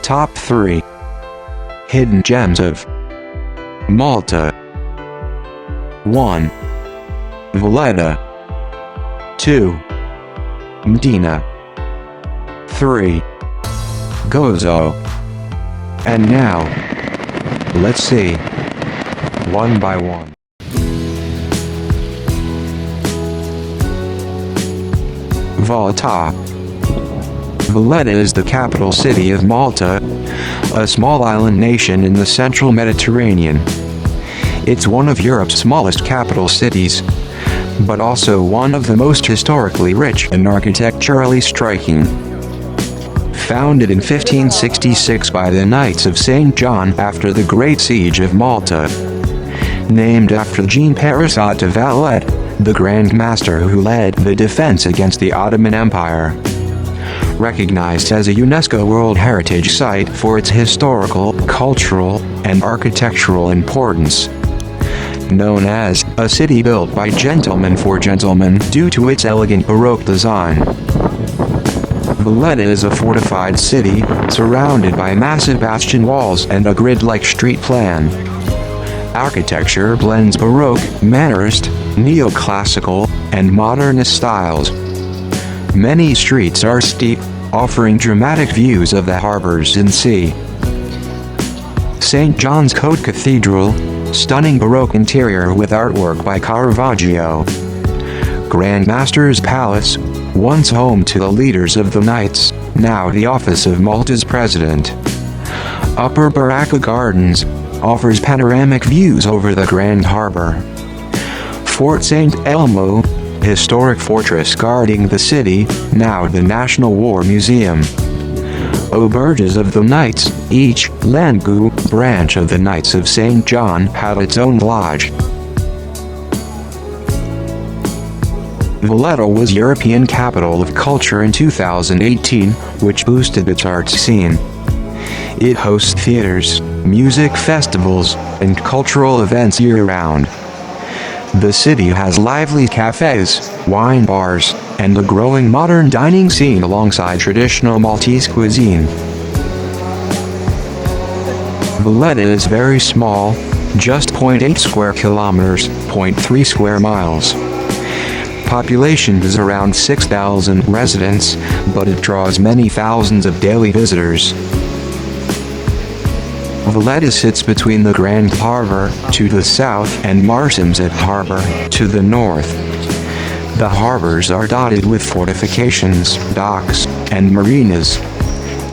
Top 3 Hidden Gems of Malta. 1. Valletta. 2. Medina. 3. Gozo. And now, let's see, one by one. Valletta. Valletta is the capital city of Malta, a small island nation in the central Mediterranean. It's one of Europe's smallest capital cities, but also one of the most historically rich and architecturally striking. Founded in 1566 by the Knights of St. John after the Great Siege of Malta. Named after Jean Perisot de Valette, the Grand Master who led the defense against the Ottoman Empire. Recognized as a UNESCO World Heritage Site for its historical, cultural, and architectural importance. Known as a city built by gentlemen for gentlemen due to its elegant Baroque design. Valletta is a fortified city, surrounded by massive bastion walls and a grid-like street plan. Architecture blends Baroque, Mannerist, Neoclassical, and Modernist styles. Many streets are steep, offering dramatic views of the harbors and sea. St. John's Co-Cathedral, stunning Baroque interior with artwork by Caravaggio. Grand Master's Palace, once home to the leaders of the Knights, now the office of Malta's president. Upper Baracca Gardens, offers panoramic views over the Grand Harbor. Fort St. Elmo, historic fortress guarding the city, now the National War Museum. Auberges of the Knights, each Langu branch of the Knights of St. John had its own lodge. Valletta was European Capital of Culture in 2018, which boosted its arts scene. It hosts theaters, music festivals, and cultural events year-round. The city has lively cafes, wine bars, and a growing modern dining scene alongside traditional Maltese cuisine. Valletta is very small, just 0.8 square kilometers, 0.3 square miles. Population is around 6,000 residents, but it draws many thousands of daily visitors. Valletta sits between the Grand Harbor to the south and Marsamxett Harbor to the north. The harbors are dotted with fortifications, docks, and marinas,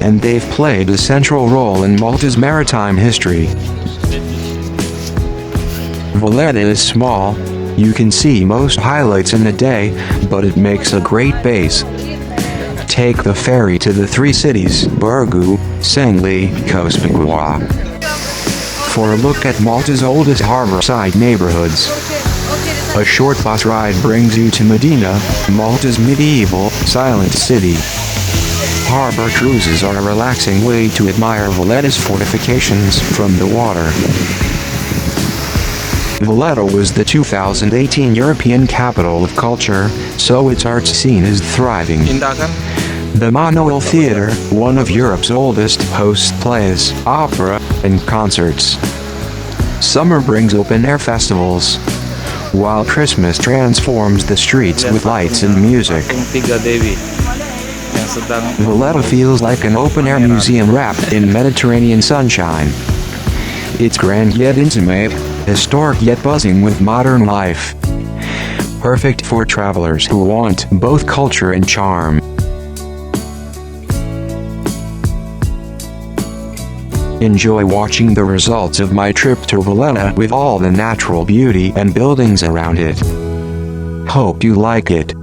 and they've played a central role in Malta's maritime history. Valletta is small, you can see most highlights in a day, but it makes a great base. Take the ferry to the three cities, Birgu, Sangli, Cospigua. For a look at Malta's oldest harborside neighborhoods. A short bus ride brings you to Medina, Malta's medieval, silent city. Harbor cruises are a relaxing way to admire Valletta's fortifications from the water. Valletta was the 2018 European Capital of Culture, so its arts scene is thriving. The Manuel Theatre, one of Europe's oldest, hosts plays, opera, and concerts. Summer brings open-air festivals, while Christmas transforms the streets with lights and music. Valletta feels like an open-air museum wrapped in Mediterranean sunshine. It's grand yet intimate, historic yet buzzing with modern life. Perfect for travelers who want both culture and charm. Enjoy watching the results of my trip to Valletta with all the natural beauty and buildings around it. Hope you like it.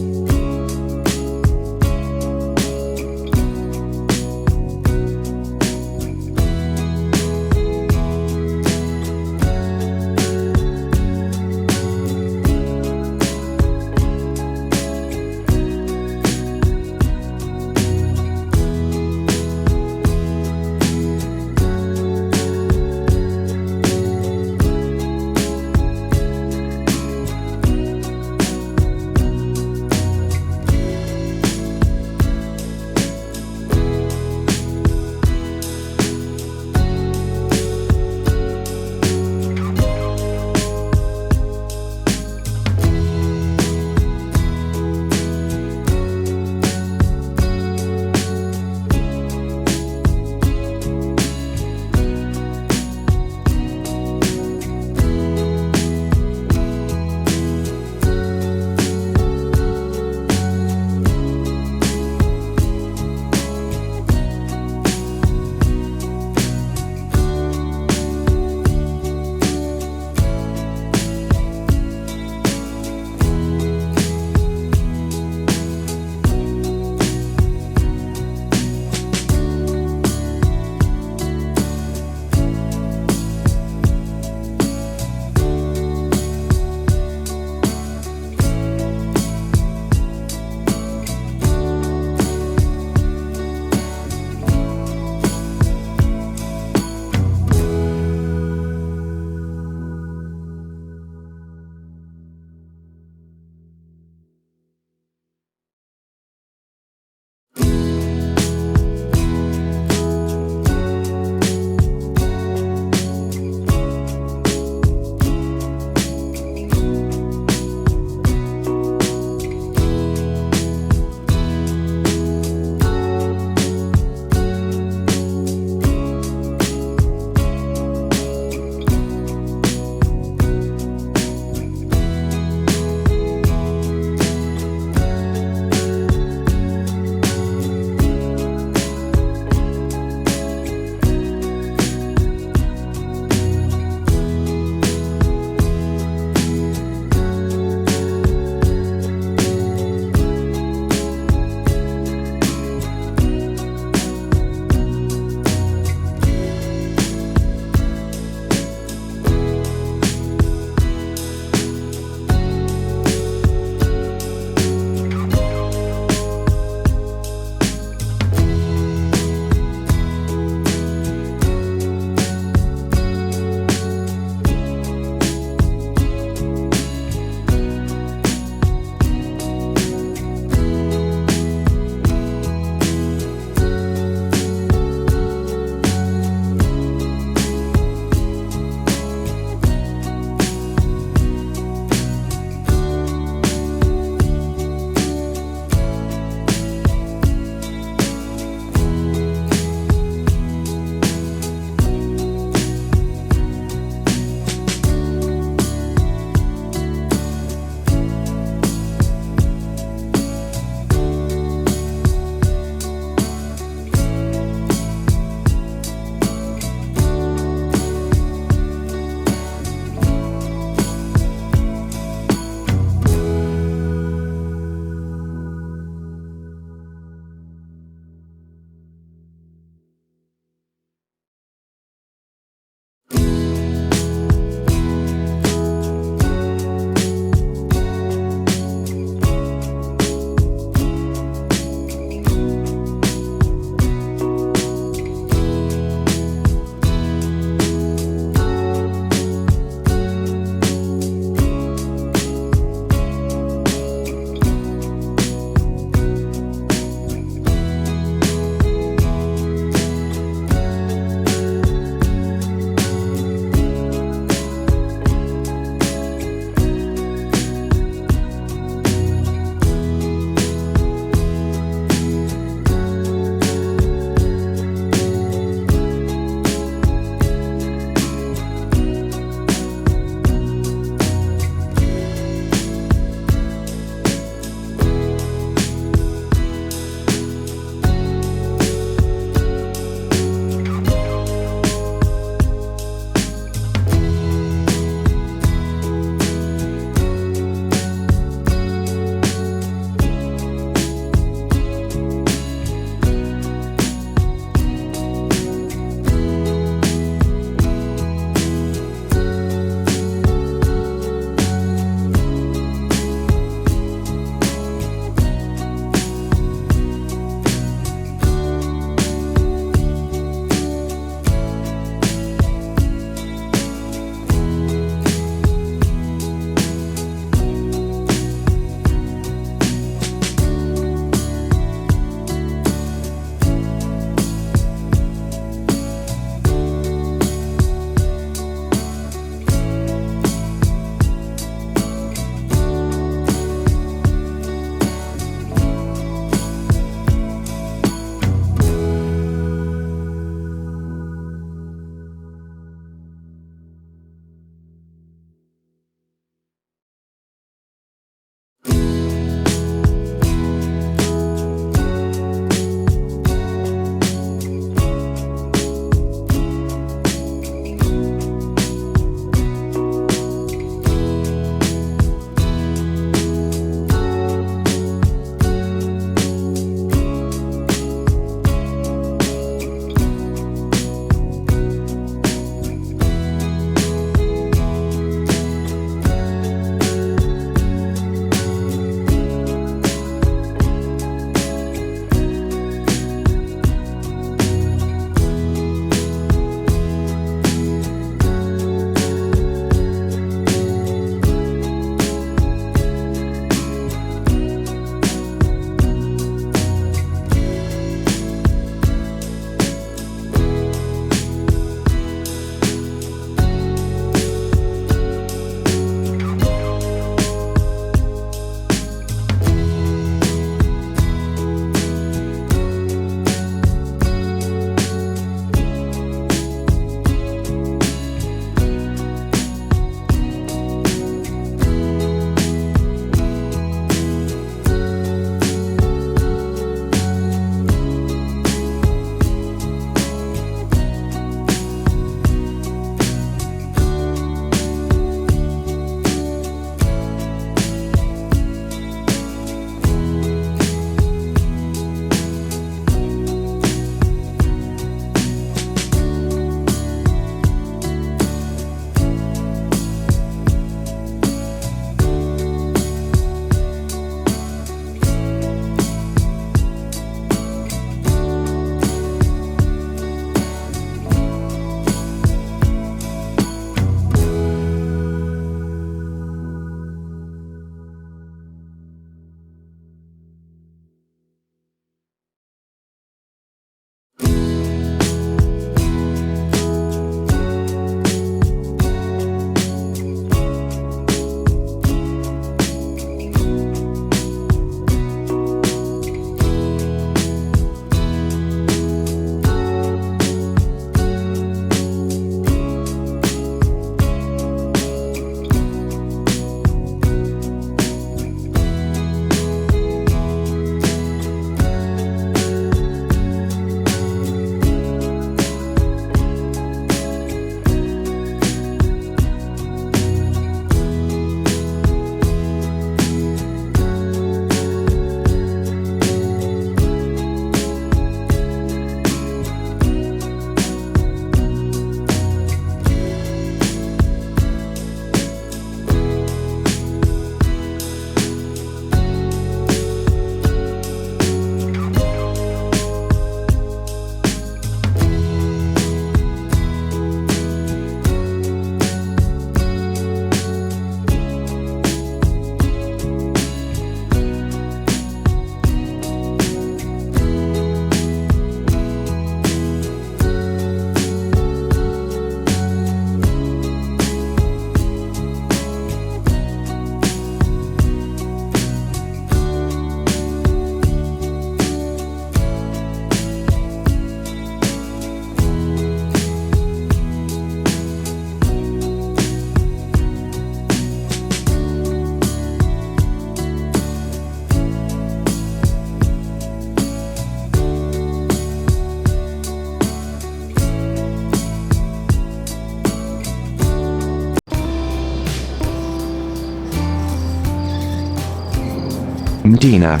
Medina.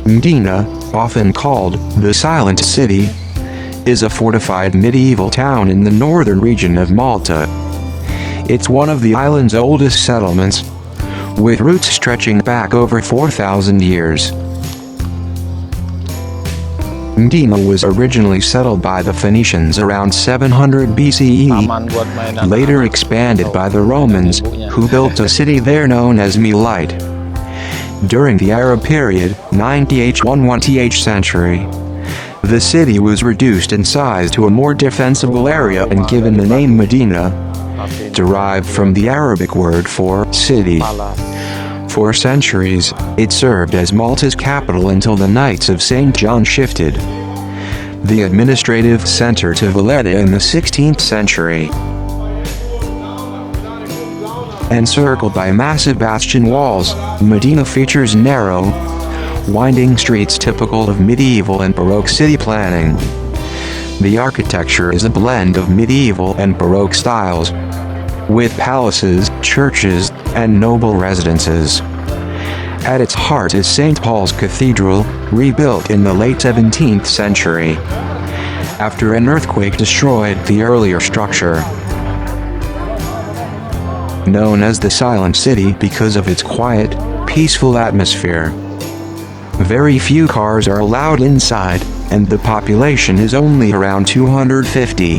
Medina, often called the Silent City, is a fortified medieval town in the northern region of Malta. It's one of the island's oldest settlements, with roots stretching back over 4,000 years. Medina was originally settled by the Phoenicians around 700 BCE, later expanded by the Romans, who built a city there known as Melite. During the Arab period, 9th-11th century, the city was reduced in size to a more defensible area and given the name Medina, derived from the Arabic word for city. For centuries, it served as Malta's capital until the Knights of St. John shifted the administrative center to Valletta in the 16th century. Encircled by massive bastion walls, Medina features narrow, winding streets typical of medieval and Baroque city planning. The architecture is a blend of medieval and Baroque styles, with palaces, churches, and noble residences. At its heart is St. Paul's Cathedral, rebuilt in the late 17th century, after an earthquake destroyed the earlier structure. Known as the Silent City because of its quiet, peaceful atmosphere. Very few cars are allowed inside, and the population is only around 250.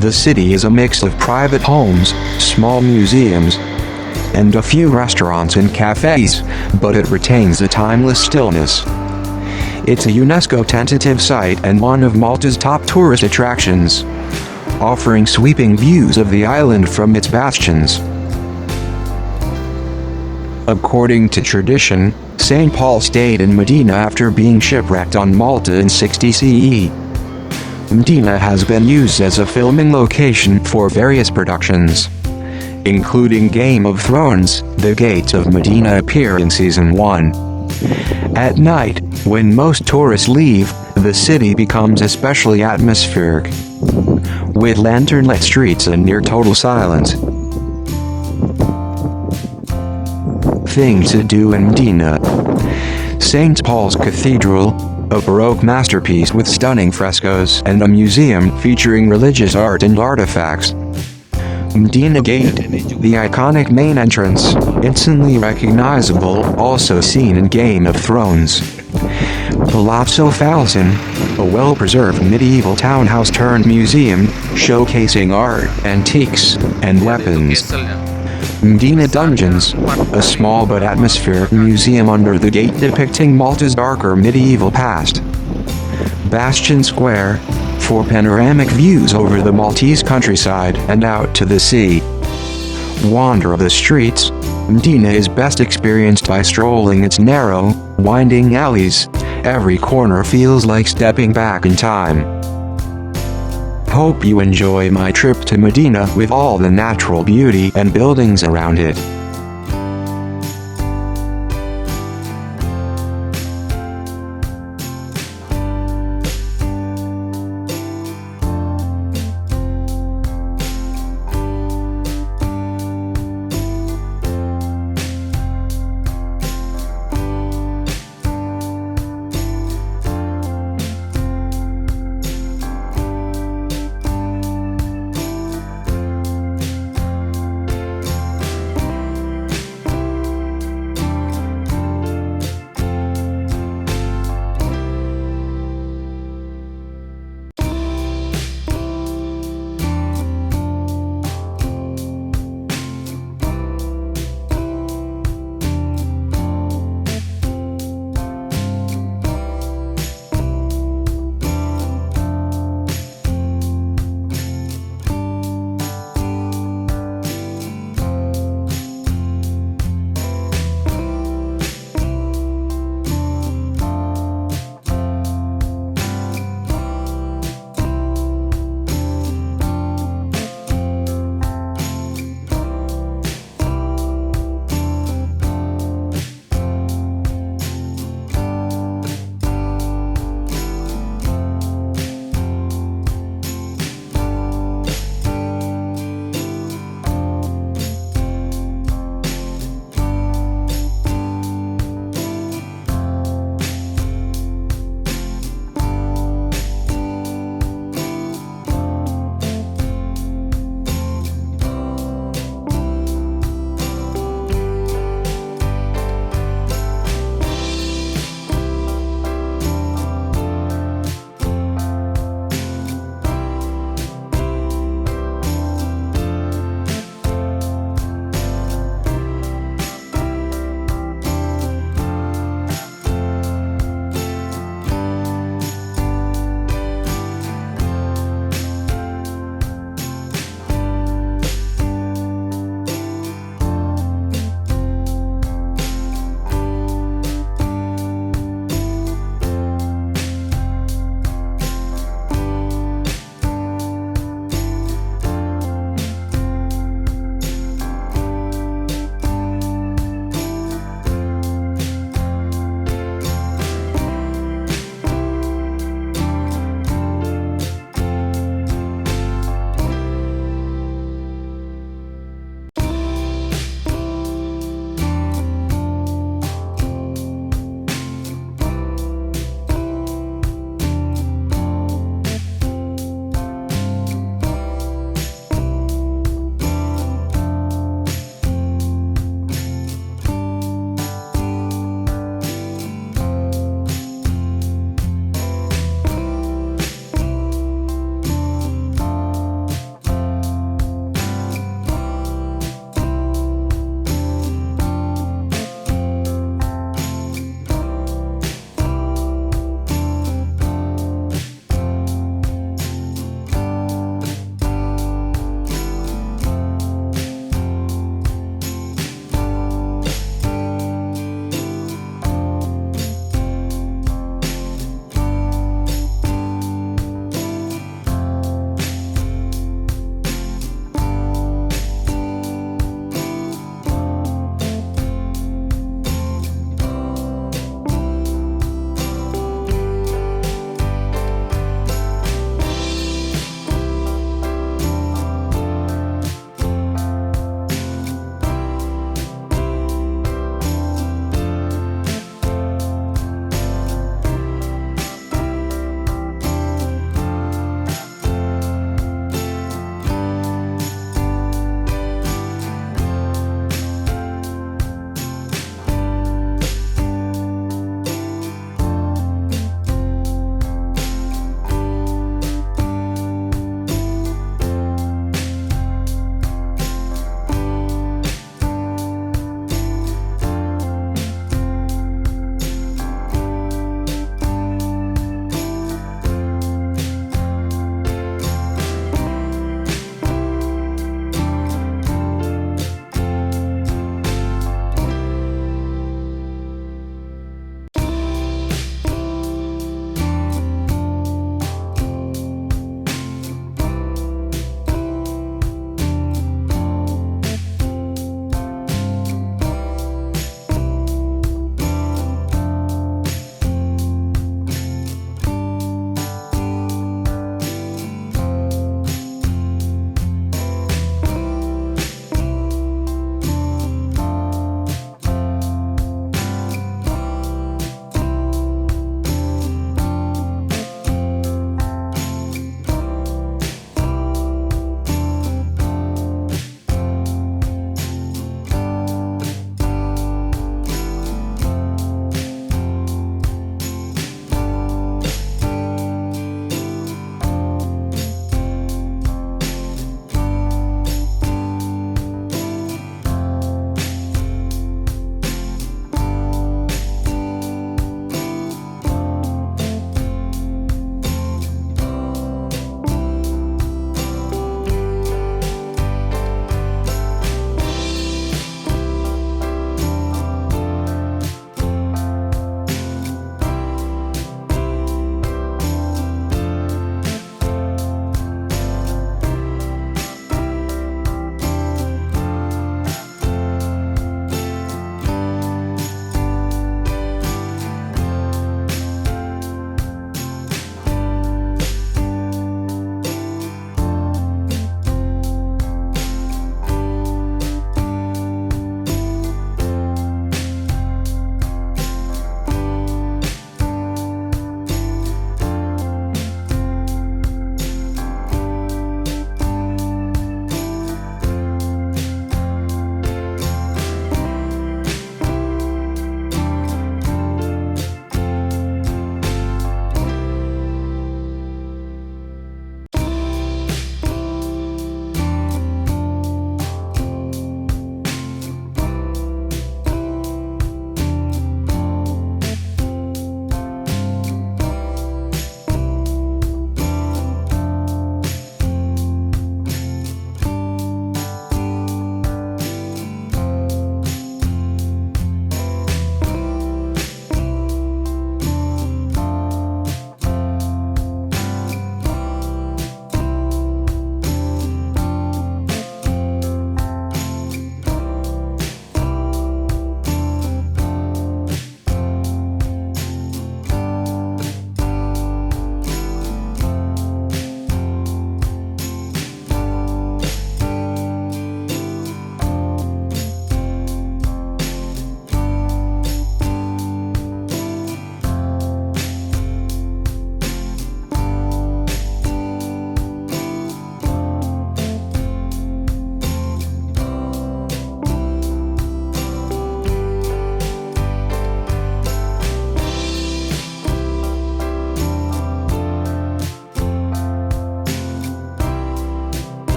The city is a mix of private homes, small museums, and a few restaurants and cafes, but it retains a timeless stillness. It's a UNESCO tentative site and one of Malta's top tourist attractions, offering sweeping views of the island from its bastions. According to tradition, St. Paul stayed in Medina after being shipwrecked on Malta in 60 CE. Medina has been used as a filming location for various productions, including Game of Thrones. The Gates of Medina appear in Season 1. At night, when most tourists leave, the city becomes especially atmospheric, with lantern-lit streets and near total silence. Things to do in Medina. St. Paul's Cathedral, a Baroque masterpiece with stunning frescoes, and a museum featuring religious art and artifacts. Medina Gate, the iconic main entrance, instantly recognizable, also seen in Game of Thrones. Palazzo Falcon, a well-preserved medieval townhouse turned museum, showcasing art, antiques, and weapons. Medina Dungeons, a small but atmospheric museum under the gate depicting Malta's darker medieval past. Bastion Square, for panoramic views over the Maltese countryside and out to the sea. Wander the streets. Medina is best experienced by strolling its narrow, winding alleys. Every corner feels like stepping back in time. Hope you enjoy my trip to Medina with all the natural beauty and buildings around it.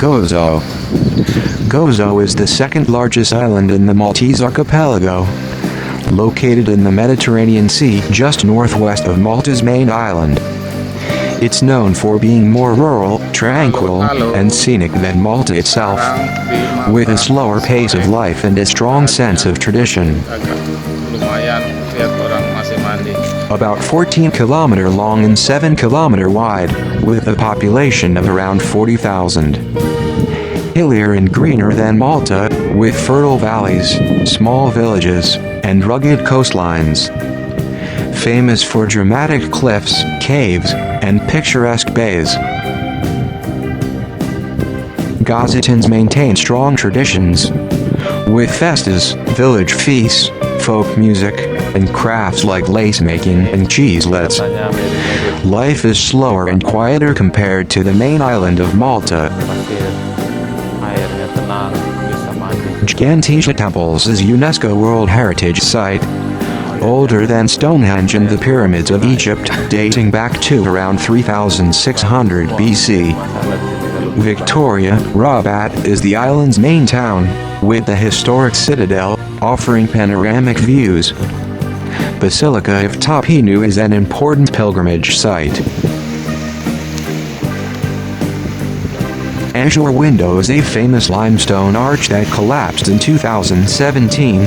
Gozo. Gozo is the second largest island in the Maltese archipelago, located in the Mediterranean Sea just northwest of Malta's main island. It's known for being more rural, tranquil, and scenic than Malta itself, with a slower pace of life and a strong sense of tradition. About 14 km long and 7 km wide, with a population of around 40,000. Hillier and greener than Malta, with fertile valleys, small villages, and rugged coastlines. Famous for dramatic cliffs, caves, and picturesque bays. Gazitans maintain strong traditions, with festas, village feasts, folk music, and crafts like lace making and cheeselets. Life is slower and quieter compared to the main island of Malta. Gigantisha Temples is UNESCO World Heritage Site, older than Stonehenge and the pyramids of Egypt, dating back to around 3600 BC. Victoria, Rabat is the island's main town, with the historic citadel, offering panoramic views. Basilica of Tapinu is an important pilgrimage site. Azure Window is a famous limestone arch that collapsed in 2017,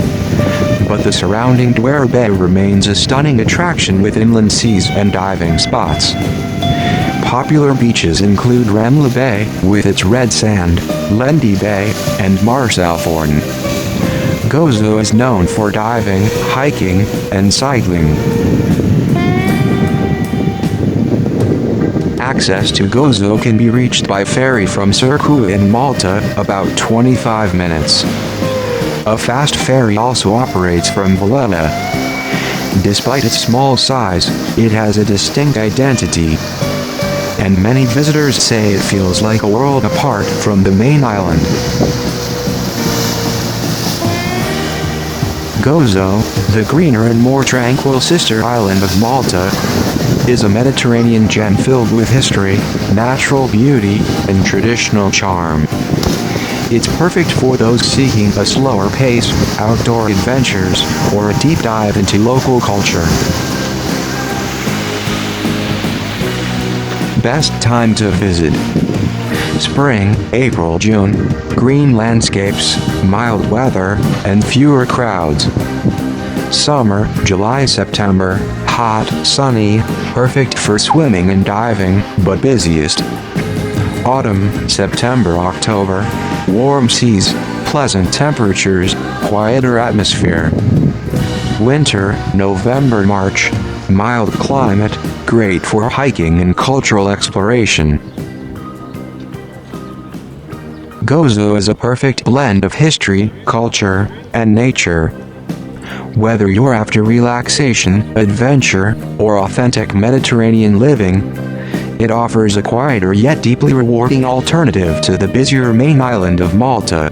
but the surrounding Dwyer Bay remains a stunning attraction with inland seas and diving spots. Popular beaches include Ramla Bay, with its red sand, Lendi Bay, and Marsalforn. Gozo is known for diving, hiking, and cycling. Access to Gozo can be reached by ferry from Circu in Malta, about 25 minutes. A fast ferry also operates from Valletta. Despite its small size, it has a distinct identity, and many visitors say it feels like a world apart from the main island. Gozo, the greener and more tranquil sister island of Malta, is a Mediterranean gem filled with history, natural beauty, and traditional charm. It's perfect for those seeking a slower pace, outdoor adventures, or a deep dive into local culture. Best time to visit: spring, April, June, green landscapes, mild weather, and fewer crowds. Summer, July, September, hot, sunny, perfect for swimming and diving, but busiest. Autumn, September, October, warm seas, pleasant temperatures, quieter atmosphere. Winter, November, March, mild climate, great for hiking and cultural exploration. Gozo is a perfect blend of history, culture, and nature. Whether you're after relaxation, adventure, or authentic Mediterranean living, it offers a quieter yet deeply rewarding alternative to the busier main island of Malta.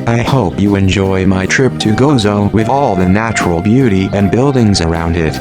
I hope you enjoy my trip to Gozo with all the natural beauty and buildings around it.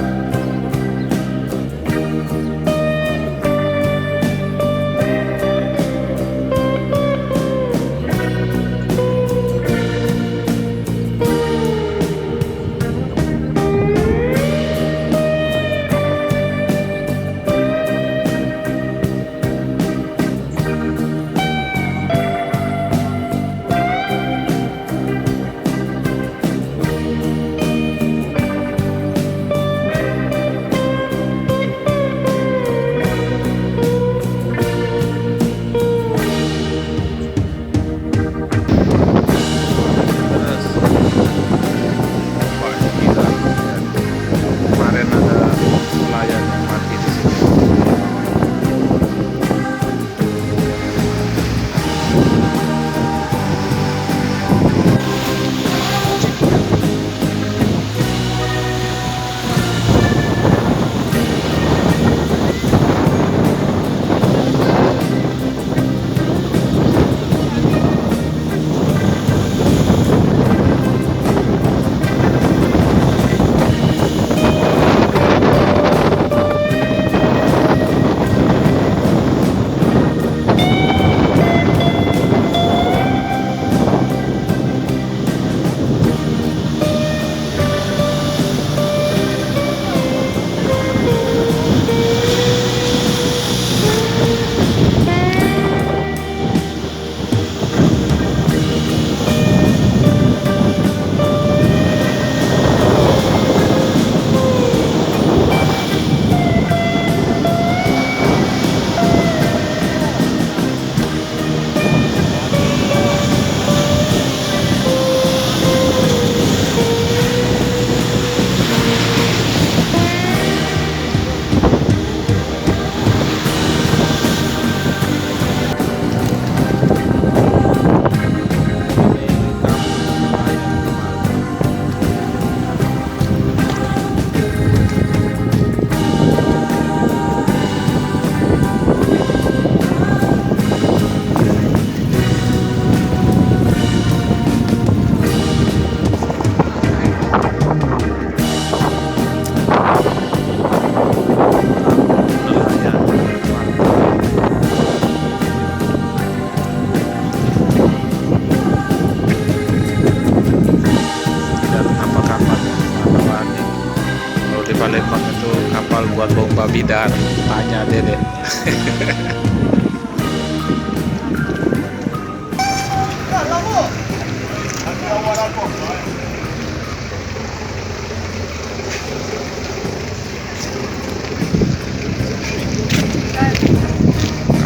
tidak, tanya Dede.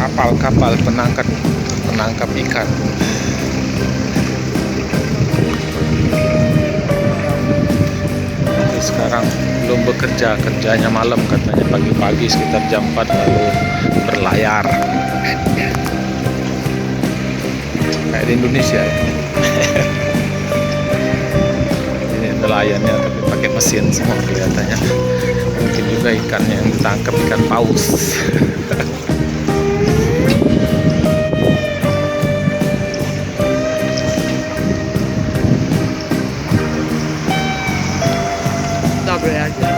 Kapal-kapal penangkap ikan. Jadi sekarang belum bekerja, kerjanya malam katanya, pagi-pagi sekitar jam 4 lalu berlayar. Kayak di Indonesia ya. Ini nelayannya tapi pakai mesin semua kelihatannya. Mungkin juga ikannya yang ditangkap ikan paus. Dobre aja.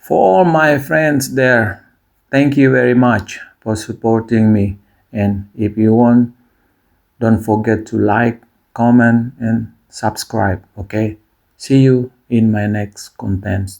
For all my friends there, thank you very much for supporting me. And if you want, don't forget to like, comment, and subscribe. Okay? See you in my next content.